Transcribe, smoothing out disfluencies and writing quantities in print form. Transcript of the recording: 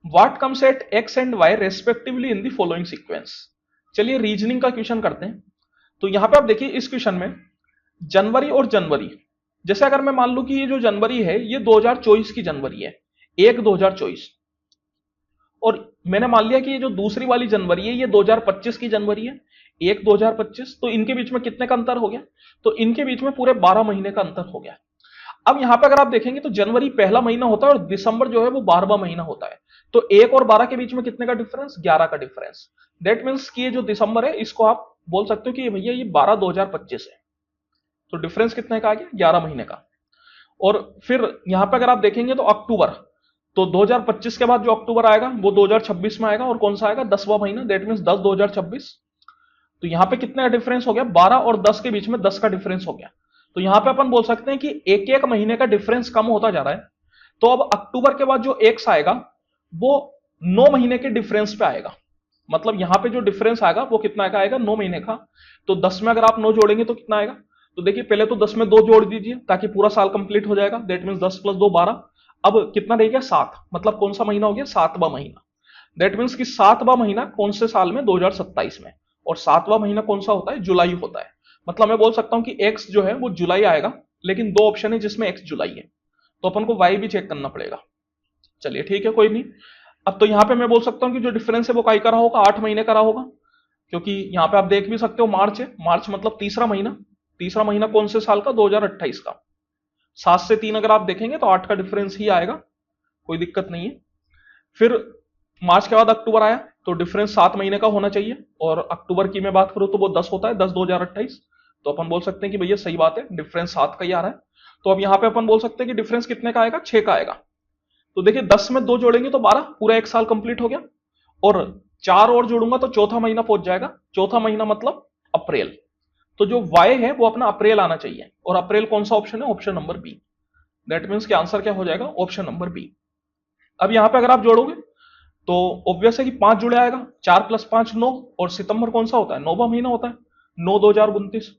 What comes at x and y respectively in the following sequence. चलिए reasoning का question करते हैं। तो यहां पे आप देखिए इस क्वेश्चन में जनवरी और जनवरी, जैसे अगर मैं मान लूं कि ये जो जनवरी है ये 2024 की जनवरी है, 1 2024, और मैंने मान लिया कि ये जो दूसरी वाली जनवरी है ये 2025 की जनवरी है, 1 2025, तो इनके बीच में कितने का अंतर हो गया? तो इनके बीच में पूरे 12 महीने का अंतर हो गया। अब यहां पे अगर आप देखेंगे तो जनवरी पहला महीना होता है और दिसंबर जो है वो 12वां महीना होता है। तो 1 और 12 के बीच में कितने का डिफरेंस? 11 का डिफरेंस। दैट मीन्स कि ये जो दिसंबर है इसको आप बोल सकते हो कि भैया ये 12 2025 है। तो डिफरेंस कितने का आ गया? 11 महीने का। और फिर यहां पे अगर आप देखेंगे तो अक्टूबर, तो 2025 के बाद जो अक्टूबर आएगा वो 2026 में आएगा, और कौन सा आएगा? 10वां महीना, दैट मीन्स 10 2026। तो यहां पे कितने का डिफरेंस हो गया? 12 और 10 के बीच में 10 का डिफरेंस हो गया। तो यहां पे अपन बोल सकते हैं कि एक एक महीने का डिफरेंस कम होता जा रहा है। तो अब अक्टूबर के बाद जो एक्स आएगा वो 9 महीने के डिफरेंस पे आएगा। मतलब यहां पे जो डिफरेंस आएगा वो कितना का आएगा? 9 महीने का। तो 10 में अगर आप 9 जोड़ेंगे तो कितना आएगा? तो देखिए पहले तो 10 में 2 जोड़ दीजिए ताकि पूरा साल कंप्लीट हो जाएगा, दैट मीन्स 10 + 2 12। अब कितना रह गया? 7, मतलब कौन सा महीना हो गया? 7वां महीना। दैट मीन्स कि 7वां महीना कौन से साल में? 2027 में। और 7वां महीना कौन सा होता है? जुलाई होता है। मतलब मैं बोल सकता हूं कि एक्स जो है वो जुलाई आएगा, लेकिन दो ऑप्शन है जिसमें एक्स जुलाई है, तो अपन को वाई भी चेक करना पड़ेगा। चलिए ठीक है, कोई नहीं। अब तो यहां पे मैं बोल सकता हूं कि जो डिफरेंस है वो काई का रहा होगा? 8 महीने का रहा होगा, क्योंकि यहां पे आप देख भी सकते हो मार्च है, मार्च मतलब तीसरा महीना। तीसरा महीना कौन से साल का? 2028 का। 7 से 3 अगर आप देखेंगे तो 8 का डिफरेंस ही आएगा, कोई दिक्कत नहीं है। फिर मार्च के बाद अक्टूबर आया तो डिफरेंस 7 महीने का होना चाहिए, और अक्टूबर की मैं बात करूं तो वो 10 होता है, 10 2028। तो अपन बोल सकते हैं कि भैया सही बात है, डिफरेंस 7 का ही आ रहा है। तो अब यहां पे अपन बोल सकते हैं कि डिफरेंस कितने का आएगा? 6 का आएगा। तो देखिए 10 में 2 जोड़ेंगे तो 12, पूरा एक साल कंप्लीट हो गया। और 4 और जोड़ूंगा तो चौथा महीना पहुंच जाएगा। चौथा महीना मतलब अप्रैल। तो जो वाई है वो अपना अप्रैल आना चाहिए, और अप्रैल कौन सा ऑप्शन है? Option number B. That means कि आंसर क्या हो जाएगा? Option number B. अब यहां पे अगर आप जोड़ोगे तो ऑब्वियस है कि 5 जुड़े आएगा, 4 + 5 9, और सितंबर कौन सा होता है? 9वां महीना होता है, 9 2029।